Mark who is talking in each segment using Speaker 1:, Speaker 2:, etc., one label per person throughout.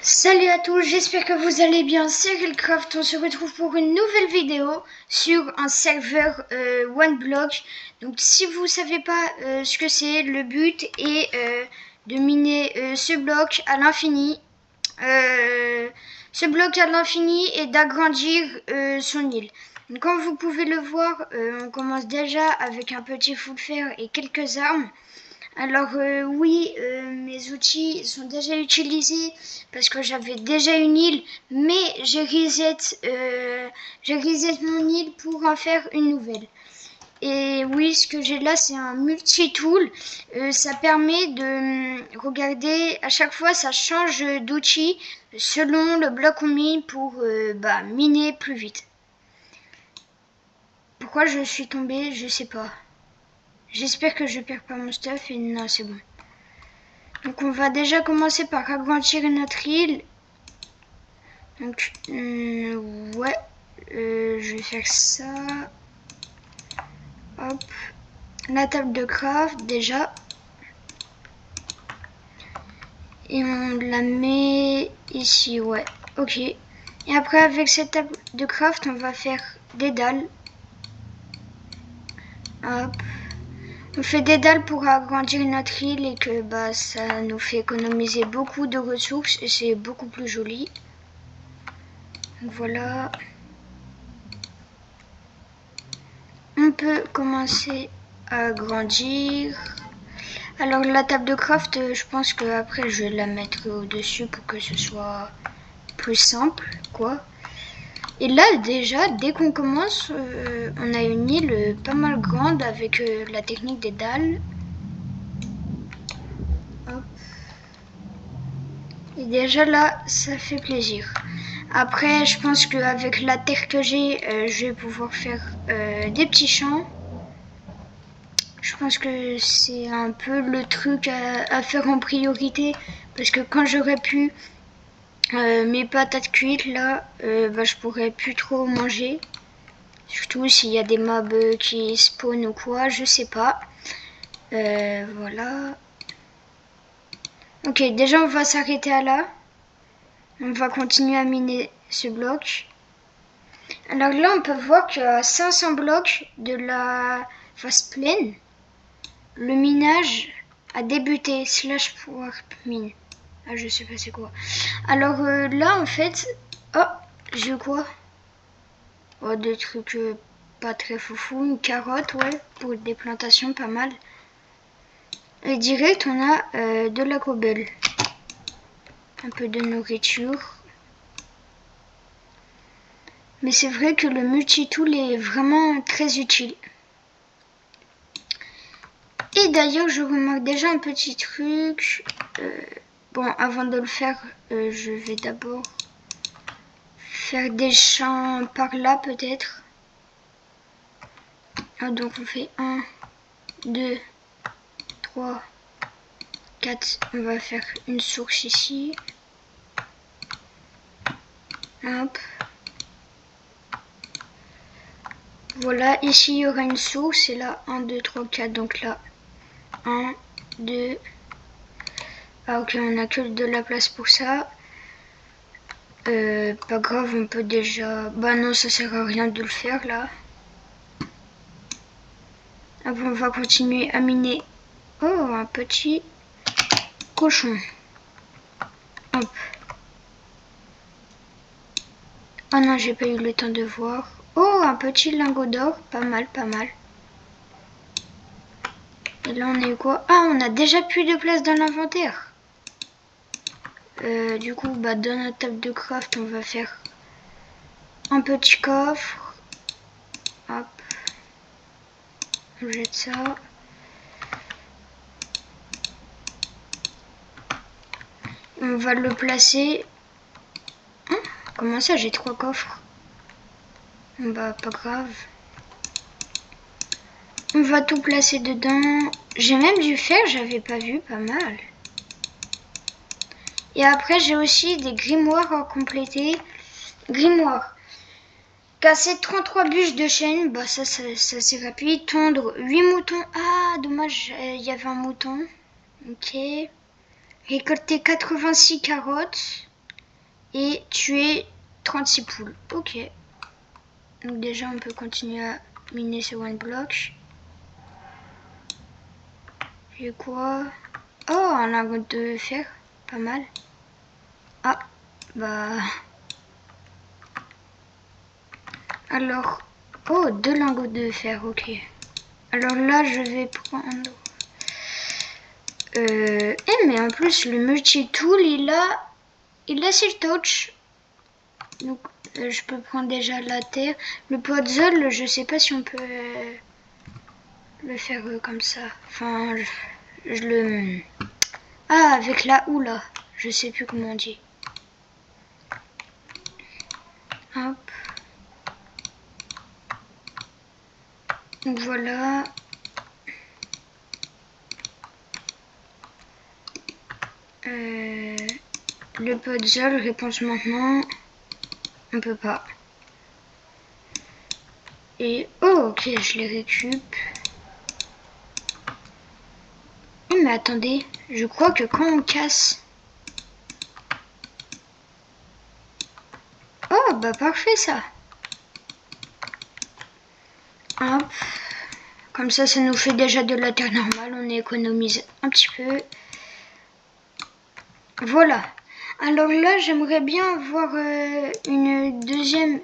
Speaker 1: Salut à tous, j'espère que vous allez bien, c'est Realcraft, on se retrouve pour une nouvelle vidéo sur un serveur OneBlock. Donc si vous savez pas ce que c'est, le but est de miner ce bloc à l'infini. Et d'agrandir son île. Donc, comme vous pouvez le voir, on commence déjà avec un petit full fer et quelques armes. Alors oui, mes outils sont déjà utilisés parce que j'avais déjà une île, mais j'ai reset mon île pour en faire une nouvelle. Et oui, ce que j'ai là, c'est un multi-tool. Ça permet de regarder, à chaque fois, ça change d'outil selon le bloc qu'on mine pour miner plus vite. Pourquoi je suis tombée, je sais pas. J'espère que je perds pas mon stuff et non, c'est bon. Donc on va déjà commencer par agrandir notre île. Donc ouais, je vais faire ça. Hop, la table de craft déjà. Et on la met ici, ouais, ok. Et après avec cette table de craft, on va faire des dalles. Hop. On fait des dalles pour agrandir notre île et que ça nous fait économiser beaucoup de ressources et c'est beaucoup plus joli. Donc voilà. On peut commencer à agrandir. Alors la table de craft, je pense que après je vais la mettre au-dessus pour que ce soit plus simple, quoi. Et là déjà, dès qu'on commence, on a une île pas mal grande avec la technique des dalles. Hop. Et déjà là, ça fait plaisir. Après, je pense qu'avec la terre que j'ai, je vais pouvoir faire des petits champs. Je pense que c'est un peu le truc à faire en priorité. Parce que quand j'aurais pu mes patates cuites là, je pourrais plus trop manger. Surtout s'il y a des mobs qui spawnent ou quoi, je sais pas. Voilà. Ok, déjà on va s'arrêter à là. On va continuer à miner ce bloc. Alors là, on peut voir qu'à 500 blocs de la phase pleine, le minage a débuté. /mine. Ah, je sais pas c'est quoi. Alors là, en fait... Oh, j'ai quoi? Oh, des trucs pas très foufou. Une carotte, ouais, pour des plantations, pas mal. Et direct, on a de la cobble. Un peu de nourriture. Mais c'est vrai que le multi-tool est vraiment très utile. Et d'ailleurs, je remarque déjà un petit truc. Bon, avant de le faire, je vais d'abord faire des champs par là peut-être. Ah, donc on fait 1, 2, 3, 4. On va faire une source ici. Hop. Voilà, ici il y aura une source et là 1, 2, 3, 4. Donc là 1, 2. Ah ok, on a que de la place pour ça. Pas grave, on peut déjà... Bah non, ça sert à rien de le faire là. Après on va continuer à miner. Oh, un petit cochon. Hop. Oh non, j'ai pas eu le temps de voir. Oh, un petit lingot d'or. Pas mal, pas mal. Et là, on a eu quoi? Ah, on a déjà plus de place dans l'inventaire. Du coup, dans notre table de craft, on va faire un petit coffre. Hop. On jette ça. On va le placer. Comment ça, j'ai 3 coffres? Bah, pas grave. On va tout placer dedans. J'ai même du fer, j'avais pas vu, pas mal. Et après, j'ai aussi des grimoires à compléter. Grimoire. Casser 33 bûches de chêne, ça c'est rapide. Tondre 8 moutons. Ah, dommage, il y avait un mouton. Ok. Récolter 86 carottes. et tuer 36 poules. Ok. Donc déjà on peut continuer à miner ce one block. J'ai quoi? Oh, un lingot de fer, pas mal. Ah, bah... Alors... Oh, 2 lingots de fer, ok. Alors là, je vais prendre... mais en plus, le multi-tool, il a siltouch. Donc, je peux prendre déjà la terre. Le puzzle, je sais pas si on peut le faire comme ça. Enfin, je le... Ah, avec la houe, là. Je sais plus comment on dit. Hop. Donc voilà. Le puzzle, réponse maintenant. On peut pas. Et oh, ok, je les récup. Mais attendez, je crois que quand on casse... Oh, bah parfait ça. Hop. Comme ça nous fait déjà de la terre normale. On économise un petit peu. Voilà. Alors là, j'aimerais bien avoir une deuxième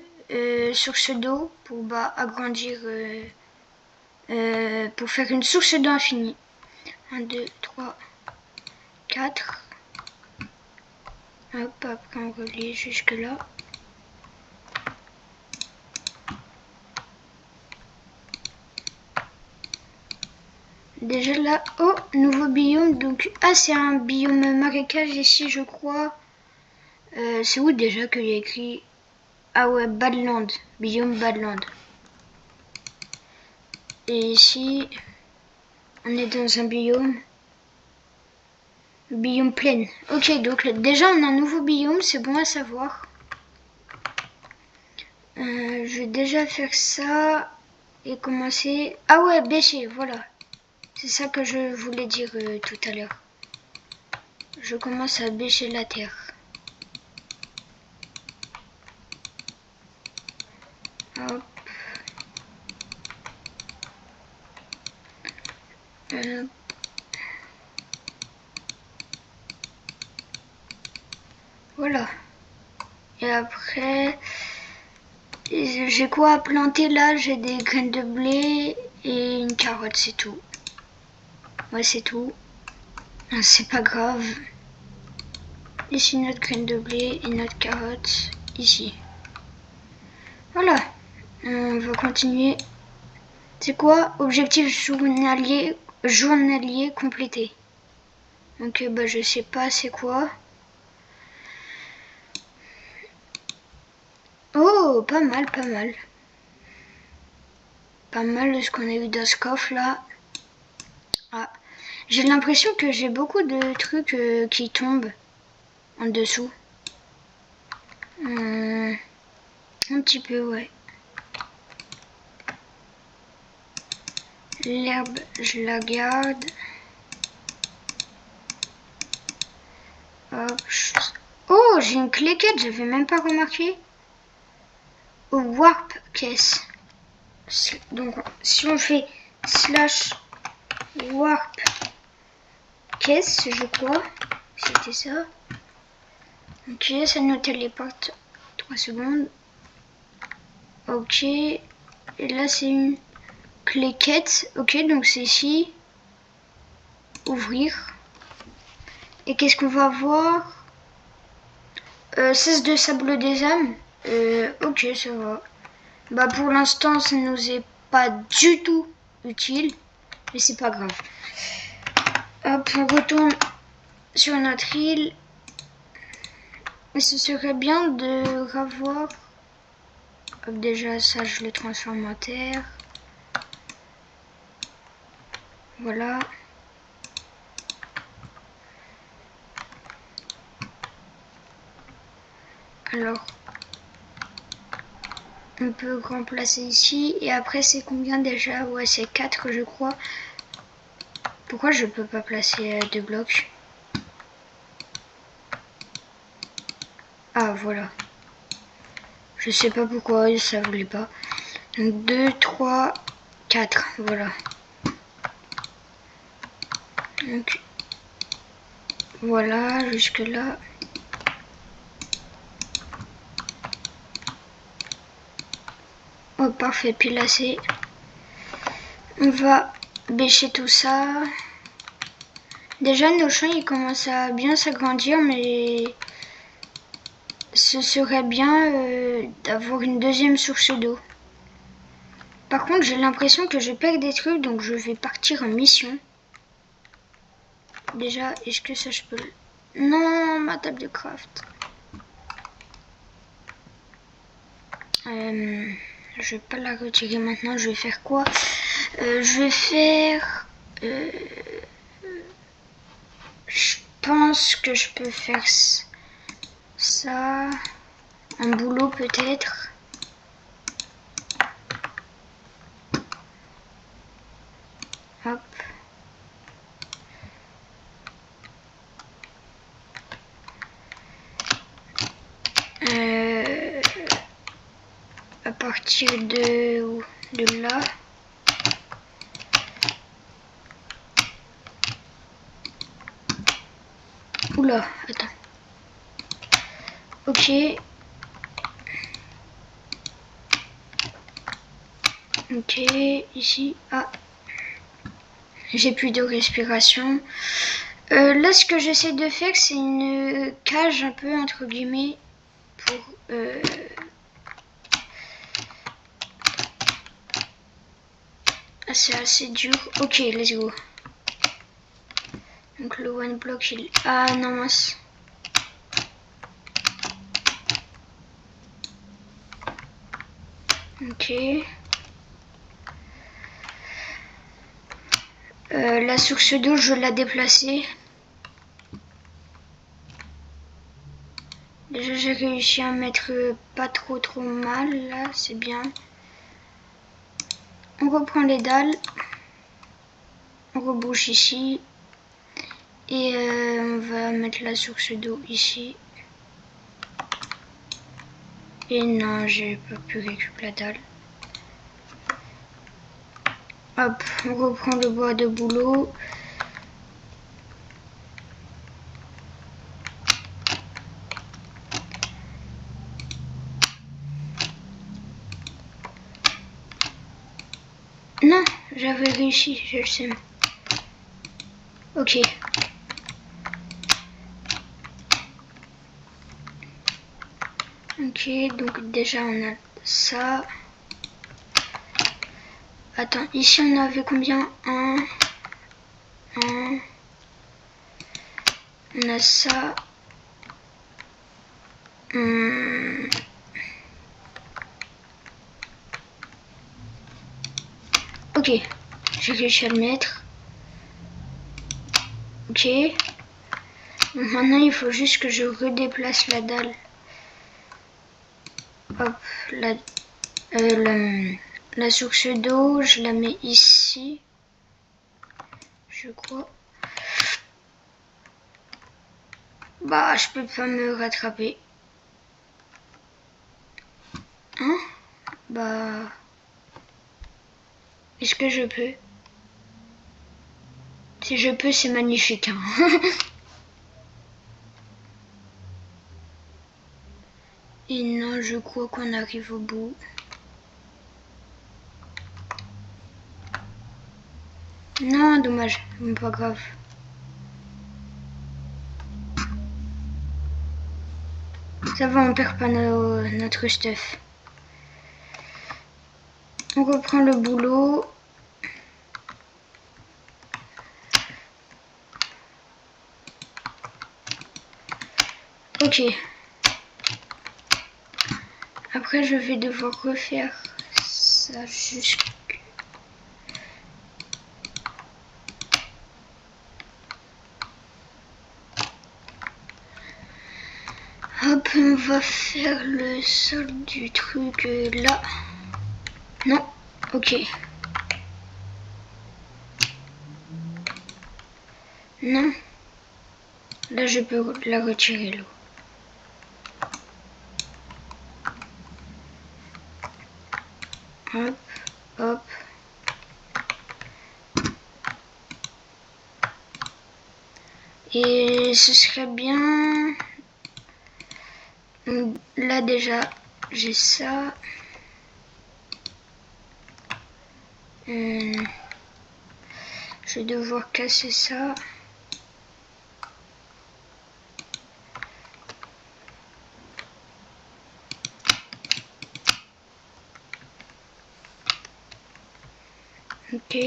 Speaker 1: source d'eau pour agrandir, pour faire une source d'eau infinie. 1, 2, 3, 4. Hop, après on relie jusque là. Déjà là, oh, nouveau biome. Donc, ah, c'est un biome marécage ici, je crois. C'est où déjà qu'il y a écrit? Ah ouais, Badland, biome Badland. Et ici, on est dans un biome plaine. Ok, donc déjà on a un nouveau biome, c'est bon à savoir. Je vais déjà faire ça et commencer. Ah ouais, bêcher, voilà. C'est ça que je voulais dire tout à l'heure. Je commence à bêcher la terre. Hop. Voilà. Et après, j'ai quoi à planter là? J'ai des graines de blé et une carotte, c'est tout. Ouais, c'est tout. C'est pas grave. Ici notre graine de blé et notre carotte. Ici. Voilà. On va continuer. C'est quoi? Objectif journalier complété. Donc je sais pas c'est quoi. Oh, pas mal, pas mal. Pas mal de ce qu'on a eu dans ce coffre là. Ah, j'ai l'impression que j'ai beaucoup de trucs qui tombent en dessous. Un petit peu, ouais. L'herbe, je la garde. Hop. Oh, j'ai une clé quête, j'avais même pas remarqué. Au warp case. Donc, si on fait slash warp case, je crois, c'était ça. Ok, ça nous téléporte 3 secondes. Ok, et là c'est une clé quête. Ok, donc c'est ici. Ouvrir. Et qu'est-ce qu'on va voir? 16 de sable des âmes. Ok, ça va. Pour l'instant, ça nous est pas du tout utile. Mais c'est pas grave. Hop, on retourne sur notre île. Et ce serait bien de revoir. Hop, déjà, ça, je le transforme en terre. Voilà. Alors, on peut remplacer ici. Et après, c'est combien déjà? Ouais, c'est 4, je crois. Pourquoi je peux pas placer 2 blocs? Ah, voilà. Je sais pas pourquoi ça voulait pas. Donc 2, 3, 4. Voilà. Donc voilà, jusque là. Oh, parfait. Puis là, c'est... On va bêcher tout ça. Déjà, nos champs, ils commencent à bien s'agrandir, mais ce serait bien d'avoir une deuxième source d'eau. Par contre, j'ai l'impression que je perds des trucs, donc je vais partir en mission. Déjà, est-ce que ça, je peux... Non, ma table de craft. Je vais pas la retirer maintenant, je vais faire quoi? Je vais faire... je pense que je peux faire ça. Un boulot peut-être. Hop. À partir de là. Oula, attends. Ok. Ok, ici. Ah. J'ai plus de respiration. Là, ce que j'essaie de faire, c'est une cage un peu, entre guillemets, pour... Ah, c'est assez dur. Ok, let's go. Donc le one block, il... Ah non, mince. Ok. La source d'eau, je vais la déplacer. Déjà, j'ai réussi à mettre pas trop mal, là, c'est bien. On reprend les dalles. On rebouche ici. Et on va mettre la source d'eau ici. Et non, j'ai pas pu récupérer la dalle. Hop, on reprend le bois de boulot. Non, j'avais réussi, je le sais. Ok. Ok, donc déjà on a ça. Attends, ici on avait combien? Un. On a ça. Ok, j'ai réussi à le mettre. Ok. Donc maintenant il faut juste que je redéplace la dalle. Hop, la source d'eau, je la mets ici. Je crois. Bah, je peux pas me rattraper. Hein? Bah... Est-ce que je peux? Si je peux, c'est magnifique. Hein. Et non, je crois qu'on arrive au bout. Non, dommage, mais pas grave. Ça va, on perd pas notre stuff. On reprend le boulot. Ok. Après, je vais devoir refaire ça jusque... Hop, on va faire le sol du truc là. Non, ok. Non. Là, je peux la retirer l'eau. Hop, hop. Et ce serait bien... Donc, là déjà, j'ai ça. Je vais devoir casser ça. Ok.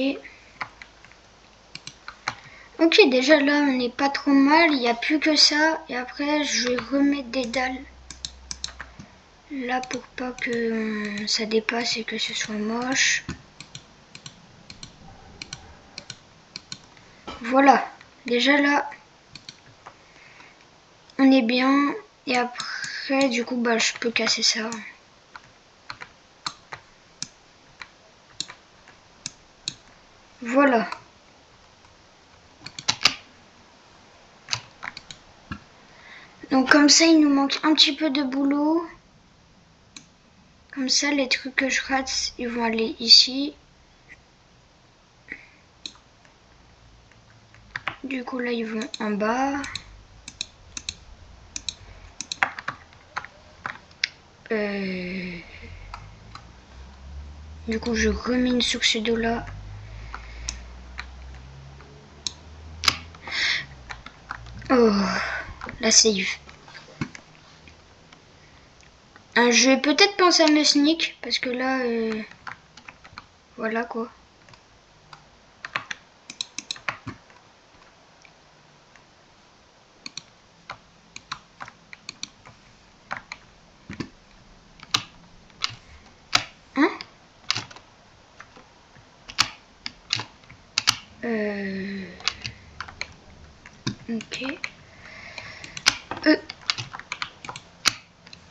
Speaker 1: Ok, déjà là, on n'est pas trop mal. Il n'y a plus que ça. Et après, je vais remettre des dalles. Là, pour pas que ça dépasse et que ce soit moche. Voilà. Déjà là, on est bien. Et après, du coup, bah, je peux casser ça. Voilà. Donc comme ça, il nous manque un petit peu de boulot. Comme ça, les trucs que je rate, ils vont aller ici. Du coup, là, ils vont en bas. Du coup, je remine sur ce dos-là. Oh, la save. Je vais peut-être penser à me sneak, parce que là, voilà quoi. Hein? Ok.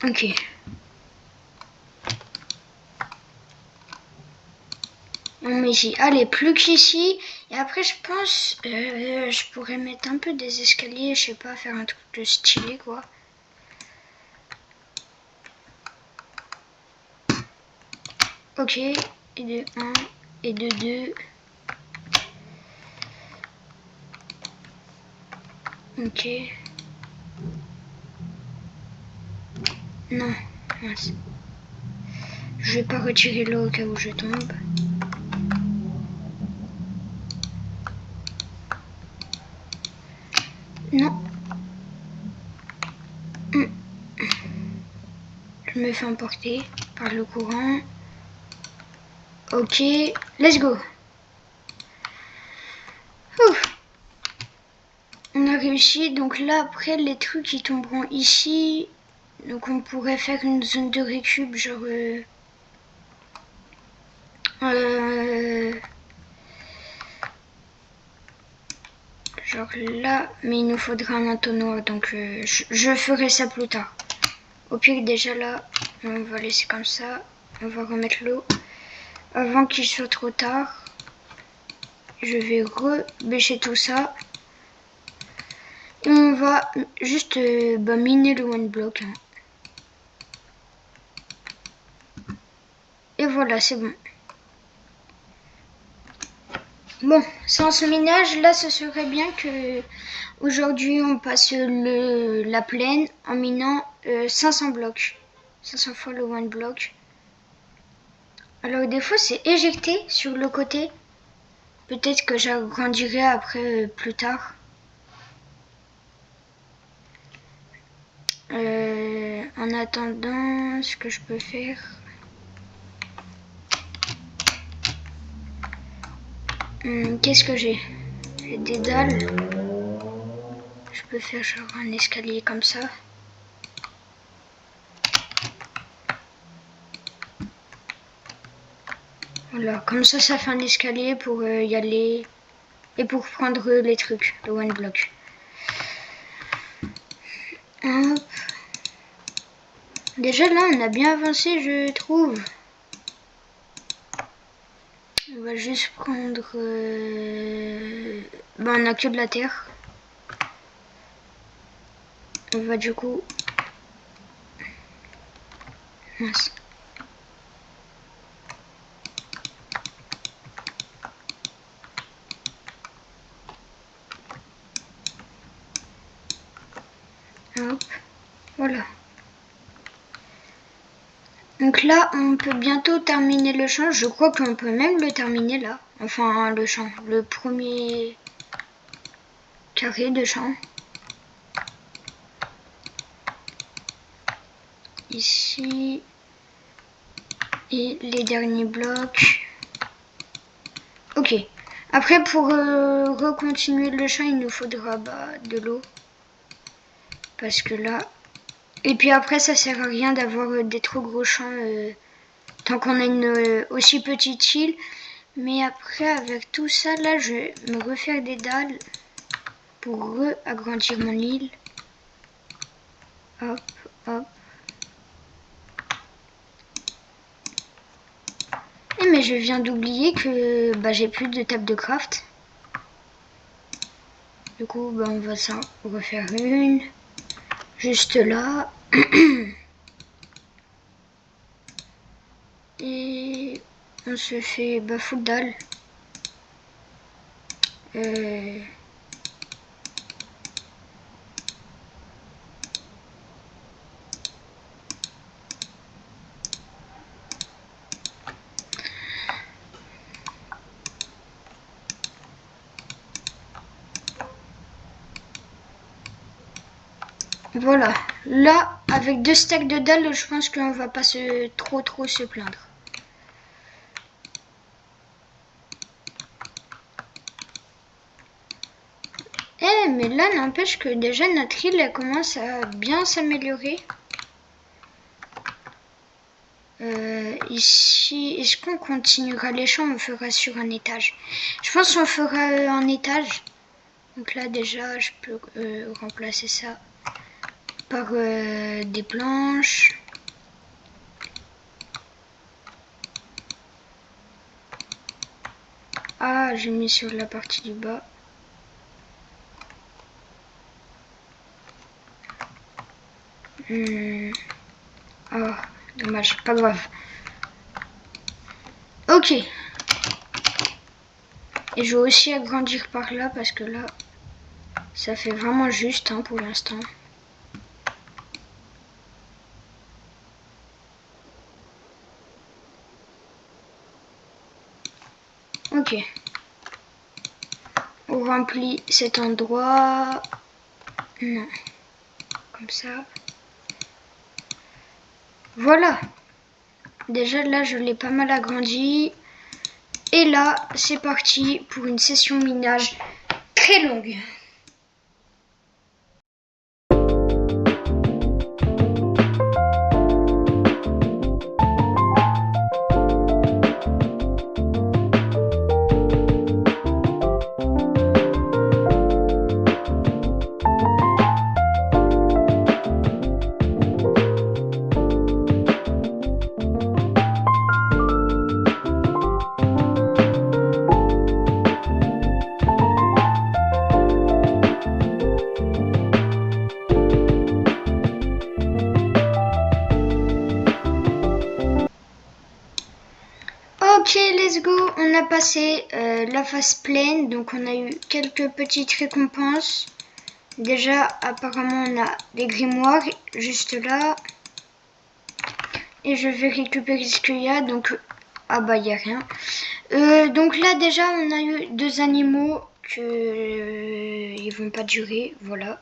Speaker 1: Ok. On met ici. Allez, plus qu'ici. Et après, je pense, je pourrais mettre un peu des escaliers, je sais pas, faire un truc de stylé, quoi. Ok. Et de 1, et de 2. Ok. Non, mince. Je vais pas retirer l'eau au cas où je tombe. Non. Je me fais emporter par le courant. Ok, let's go. Ouf. On a réussi. Donc là, après, les trucs qui tomberont ici. Donc on pourrait faire une zone de récup, genre... genre là, mais il nous faudra un entonnoir, donc je ferai ça plus tard. Au pire, déjà là, on va laisser comme ça. On va remettre l'eau. Avant qu'il soit trop tard, je vais rebêcher tout ça. Et on va juste miner le one block. Hein. Et voilà, c'est bon. Bon, sans ce minage, là, ce serait bien que aujourd'hui on passe la plaine en minant 500 blocs. 500 fois le one block. Alors des fois c'est éjecté sur le côté. Peut-être que j'agrandirai après plus tard. En attendant, ce que je peux faire... qu'est-ce que j'ai? J'ai des dalles. Je peux faire genre un escalier comme ça. Voilà, comme ça fait un escalier pour y aller et pour prendre les trucs, le one block. Hop. Déjà là, on a bien avancé, je trouve. On va juste prendre... on a que de la terre. On va du coup... Mince. Voilà. Donc là, on peut bientôt terminer le champ. Je crois qu'on peut même le terminer là. Enfin, le champ. Le premier carré de champ. Ici. Et les derniers blocs. Ok. Après, pour recontinuer le champ, il nous faudra de l'eau. Parce que là... Et puis après, ça sert à rien d'avoir des trop gros champs tant qu'on a une aussi petite île. Mais après, avec tout ça, là, je vais me refaire des dalles pour agrandir mon île. Hop, hop. Et mais je viens d'oublier que j'ai plus de table de craft. Du coup, on va s'en refaire une. Juste là. Et on se fait full dalle. Voilà. Là, avec 2 stacks de dalles, je pense qu'on va pas trop se plaindre. Mais là, n'empêche que déjà notre île elle commence à bien s'améliorer. Ici, est-ce qu'on continuera les champs? On fera sur un étage. Je pense qu'on fera un étage. Donc là, déjà, je peux remplacer ça par des planches. Ah, j'ai mis sur la partie du bas. Oh, dommage, pas grave. Ok. Et je vais aussi agrandir par là parce que là, ça fait vraiment juste pour l'instant. Ok. On remplit cet endroit. Non. Comme ça. Voilà. Déjà là, je l'ai pas mal agrandi. Et là, c'est parti pour une session minage très longue. Ok, let's go. On a passé la phase pleine, donc on a eu quelques petites récompenses. Déjà, apparemment, on a des grimoires juste là. Et je vais récupérer ce qu'il y a, donc... Ah bah, il n'y a rien. Donc là, déjà, on a eu 2 animaux que ils vont pas durer, voilà.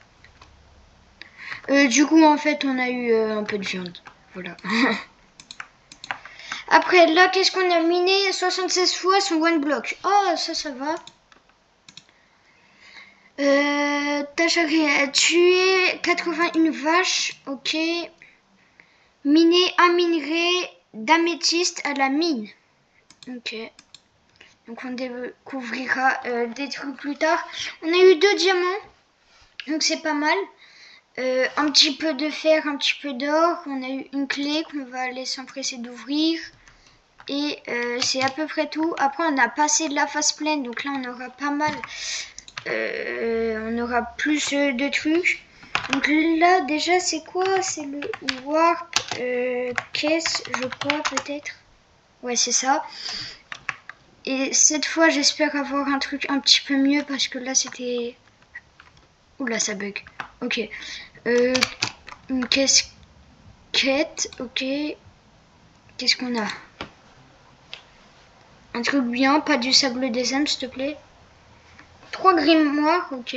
Speaker 1: Du coup, en fait, on a eu un peu de viande, voilà. Après, là, qu'est-ce qu'on a miné 76 fois son one block. Oh, ça va. Tâche à tuer 81 vaches, ok. Miner un minerai d'améthyste à la mine. Ok. Donc on découvrira des trucs plus tard. On a eu 2 diamants. Donc c'est pas mal. Un petit peu de fer, un petit peu d'or. On a eu une clé qu'on va aller s'empresser d'ouvrir. Et c'est à peu près tout. Après on a passé de la phase pleine. Donc là on aura pas mal. On aura plus de trucs. Donc là déjà c'est quoi? C'est le warp caisse je crois peut-être. Ouais c'est ça. Et cette fois j'espère avoir un truc un petit peu mieux parce que là c'était... Oula ça bug. Ok. Une casquette, ok. Qu'est-ce qu'on a? Un truc bien, pas du sable des âmes, s'il te plaît. 3 grimoires, ok.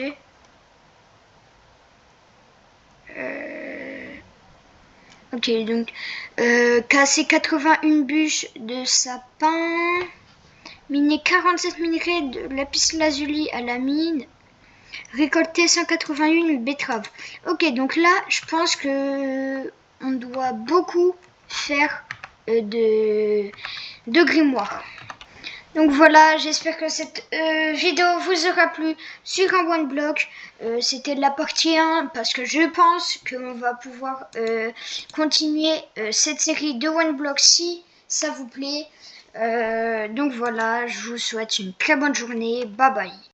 Speaker 1: Ok, donc casser 81 bûches de sapin, miner 47 minerais de lapis lazuli à la mine, récolter 181 betteraves. Ok, donc là, je pense que on doit beaucoup faire de grimoires. Donc voilà, j'espère que cette vidéo vous aura plu sur un one block. C'était la partie 1 parce que je pense qu'on va pouvoir continuer cette série de one block si ça vous plaît. Donc voilà, je vous souhaite une très bonne journée. Bye bye.